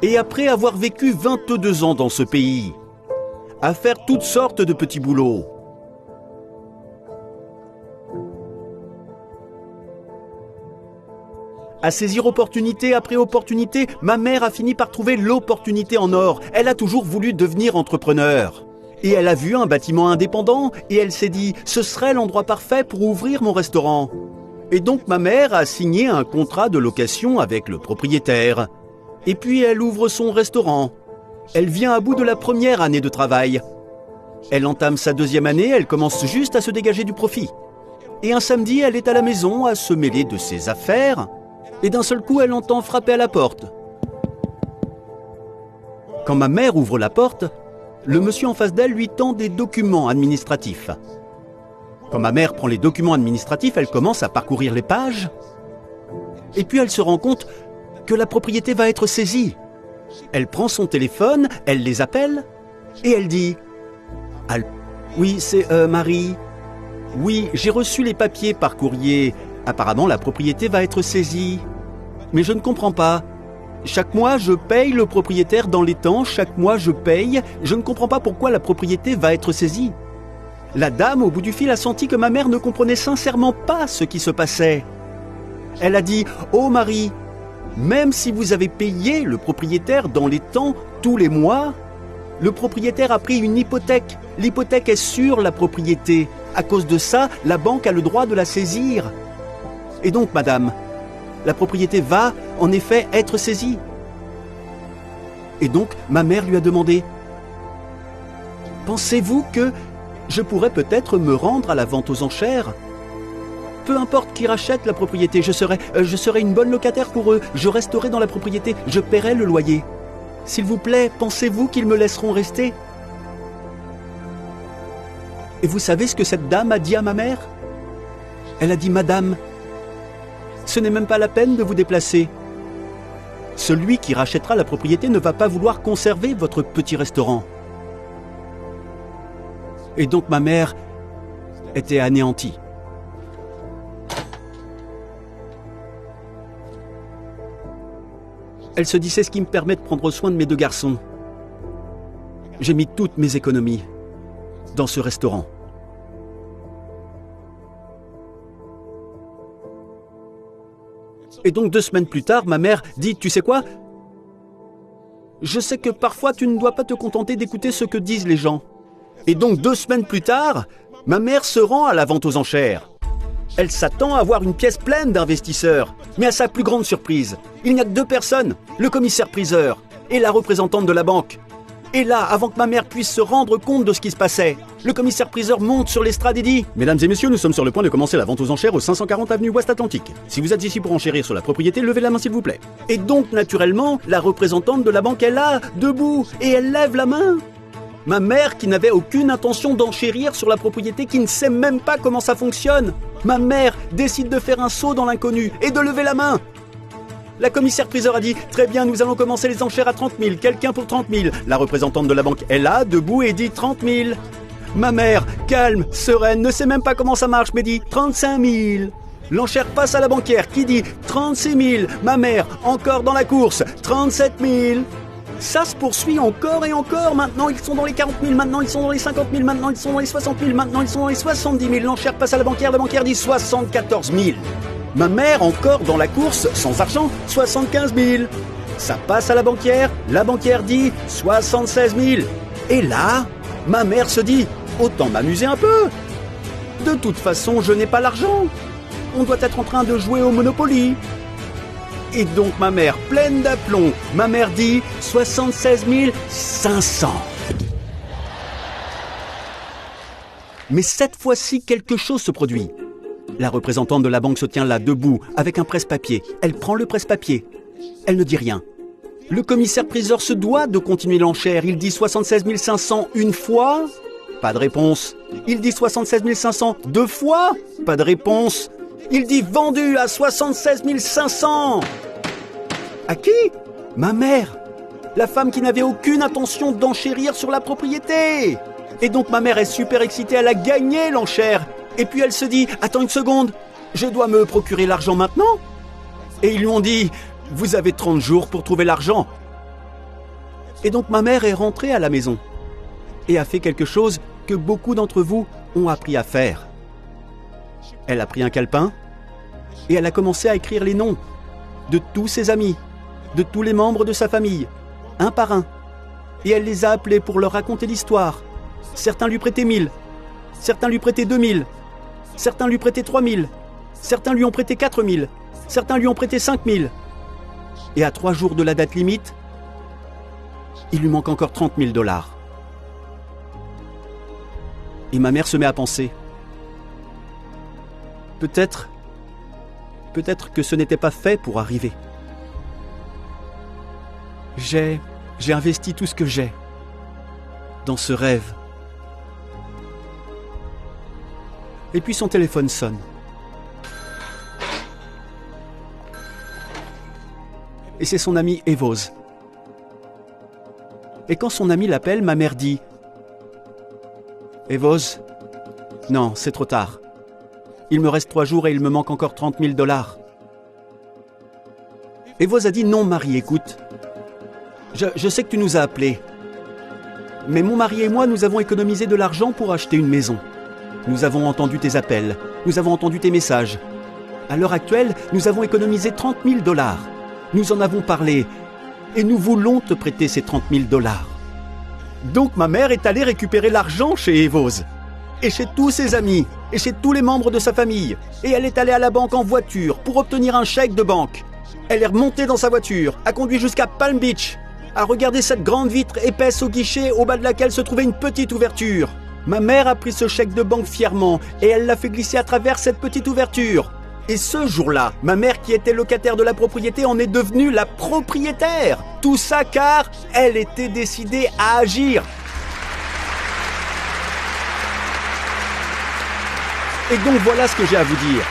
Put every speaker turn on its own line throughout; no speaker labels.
Et après avoir vécu 22 ans dans ce pays, à faire toutes sortes de petits boulots, à saisir opportunité après opportunité, ma mère a fini par trouver l'opportunité en or. Elle a toujours voulu devenir entrepreneur. Et elle a vu un bâtiment indépendant et elle s'est dit « ce serait l'endroit parfait pour ouvrir mon restaurant ». Et donc ma mère a signé un contrat de location avec le propriétaire. Et puis elle ouvre son restaurant. Elle vient à bout de la première année de travail. Elle entame sa deuxième année, elle commence juste à se dégager du profit. Et un samedi, elle est à la maison à se mêler de ses affaires. Et d'un seul coup, elle entend frapper à la porte. Quand ma mère ouvre la porte, le monsieur en face d'elle lui tend des documents administratifs. Quand ma mère prend les documents administratifs, elle commence à parcourir les pages. Et puis elle se rend compte que la propriété va être saisie. Elle prend son téléphone, elle les appelle et elle dit « Oui, c'est Marie. Oui, j'ai reçu les papiers par courrier. Apparemment, la propriété va être saisie. Mais je ne comprends pas. Chaque mois, je paye le propriétaire dans les temps. Chaque mois, je paye. Je ne comprends pas pourquoi la propriété va être saisie. » La dame, au bout du fil, a senti que ma mère ne comprenait sincèrement pas ce qui se passait. Elle a dit « Oh Marie, même si vous avez payé le propriétaire dans les temps tous les mois, le propriétaire a pris une hypothèque. L'hypothèque est sur la propriété. À cause de ça, la banque a le droit de la saisir. Et donc, madame, la propriété va, en effet, être saisie. » Et donc, ma mère lui a demandé « Pensez-vous que je pourrais peut-être me rendre à la vente aux enchères ? Peu importe qui rachète la propriété, je serai une bonne locataire pour eux. Je resterai dans la propriété, je paierai le loyer. S'il vous plaît, pensez-vous qu'ils me laisseront rester ?» Et vous savez ce que cette dame a dit à ma mère ? Elle a dit « Madame, ce n'est même pas la peine de vous déplacer. Celui qui rachètera la propriété ne va pas vouloir conserver votre petit restaurant. » Et donc ma mère était anéantie. Elle se dit « C'est ce qui me permet de prendre soin de mes 2 garçons. » J'ai mis toutes mes économies dans ce restaurant. Et donc 2 semaines plus tard, ma mère dit « Tu sais quoi ? Je sais que parfois tu ne dois pas te contenter d'écouter ce que disent les gens. » Et donc 2 semaines plus tard, ma mère se rend à la vente aux enchères. Elle s'attend à voir une pièce pleine d'investisseurs. Mais à sa plus grande surprise, il n'y a que 2 personnes, le commissaire-priseur et la représentante de la banque. Et là, avant que ma mère puisse se rendre compte de ce qui se passait, le commissaire-priseur monte sur l'estrade et dit « Mesdames et messieurs, nous sommes sur le point de commencer la vente aux enchères au 540 avenue Ouest-Atlantique. Si vous êtes ici pour enchérir sur la propriété, levez la main s'il vous plaît. » Et donc, naturellement, la représentante de la banque est là, debout, et elle lève la main. Ma mère, qui n'avait aucune intention d'enchérir sur la propriété, qui ne sait même pas comment ça fonctionne, ma mère décide de faire un saut dans l'inconnu et de lever la main. La commissaire-priseur a dit « Très bien, nous allons commencer les enchères à 30 000. Quelqu'un pour 30 000. » La représentante de la banque est là, debout, et dit « 30 000. » Ma mère, calme, sereine, ne sait même pas comment ça marche, mais dit « 35 000. » L'enchère passe à la banquière, qui dit « 36 000. » Ma mère, encore dans la course, « 37 000. » Ça se poursuit encore et encore. Maintenant, ils sont dans les 40 000. Maintenant, ils sont dans les 50 000. Maintenant, ils sont dans les 60 000. Maintenant, ils sont dans les 70 000. L'enchère passe à la banquière dit 74 000. Ma mère, encore dans la course, sans argent, 75 000. Ça passe à la banquière dit 76 000. Et là, ma mère se dit, autant m'amuser un peu. De toute façon, je n'ai pas l'argent. On doit être en train de jouer au Monopoly. Et donc ma mère, pleine d'aplomb, ma mère dit 76 500. Mais cette fois-ci, quelque chose se produit. La représentante de la banque se tient là, debout, avec un presse-papier. Elle prend le presse-papier. Elle ne dit rien. Le commissaire-priseur se doit de continuer l'enchère. Il dit 76 500 une fois. Pas de réponse. Il dit 76 500 2 fois. Pas de réponse. Il dit vendu à 76 500. À qui ? Ma mère. La femme qui n'avait aucune intention d'enchérir sur la propriété. Et donc ma mère est super excitée, elle a gagné l'enchère. Et puis elle se dit, attends une seconde, je dois me procurer l'argent maintenant ? Et ils lui ont dit, vous avez 30 jours pour trouver l'argent. Et donc ma mère est rentrée à la maison et a fait quelque chose que beaucoup d'entre vous ont appris à faire. Elle a pris un calepin et elle a commencé à écrire les noms de tous ses amis, de tous les membres de sa famille, un par un. Et elle les a appelés pour leur raconter l'histoire. Certains lui prêtaient 1000, certains lui prêtaient 2000, certains lui prêtaient 3000, certains lui ont prêté 4000, certains lui ont prêté 5000. Et à 3 jours de la date limite, il lui manque encore $30 000. Et ma mère se met à penser. Peut-être que ce n'était pas fait pour arriver. J'ai investi tout ce que j'ai dans ce rêve. Et puis son téléphone sonne. Et c'est son ami Evoz. Et quand son ami l'appelle, ma mère dit « Evoz, non, c'est trop tard. Il me reste 3 jours et il me manque encore $30 000. » Evoz a dit « Non, Marie, écoute. Je sais que tu nous as appelés. Mais mon mari et moi, nous avons économisé de l'argent pour acheter une maison. Nous avons entendu tes appels. Nous avons entendu tes messages. À l'heure actuelle, nous avons économisé $30 000. Nous en avons parlé. Et nous voulons te prêter ces $30 000. » Donc ma mère est allée récupérer l'argent chez Evoz. Et chez tous ses amis. Et chez tous les membres de sa famille. Et elle est allée à la banque en voiture pour obtenir un chèque de banque. Elle est remontée dans sa voiture, a conduit jusqu'à Palm Beach, a regardé cette grande vitre épaisse au guichet au bas de laquelle se trouvait une petite ouverture. Ma mère a pris ce chèque de banque fièrement et elle l'a fait glisser à travers cette petite ouverture. Et ce jour-là, ma mère qui était locataire de la propriété en est devenue la propriétaire. Tout ça car elle était décidée à agir. Et donc voilà ce que j'ai à vous dire.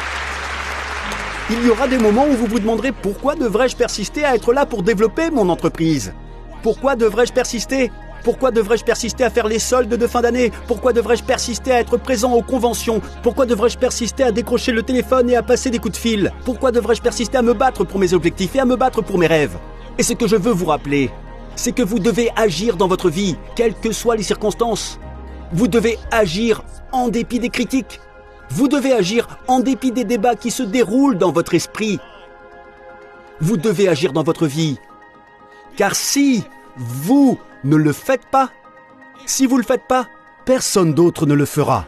Il y aura des moments où vous vous demanderez pourquoi devrais-je persister à être là pour développer mon entreprise ? Pourquoi devrais-je persister ? Pourquoi devrais-je persister à faire les soldes de fin d'année ? Pourquoi devrais-je persister à être présent aux conventions ? Pourquoi devrais-je persister à décrocher le téléphone et à passer des coups de fil ? Pourquoi devrais-je persister à me battre pour mes objectifs et à me battre pour mes rêves ? Et ce que je veux vous rappeler, c'est que vous devez agir dans votre vie, quelles que soient les circonstances. Vous devez agir en dépit des critiques. Vous devez agir en dépit des débats qui se déroulent dans votre esprit. Vous devez agir dans votre vie. Car si vous ne le faites pas, si vous ne le faites pas, personne d'autre ne le fera.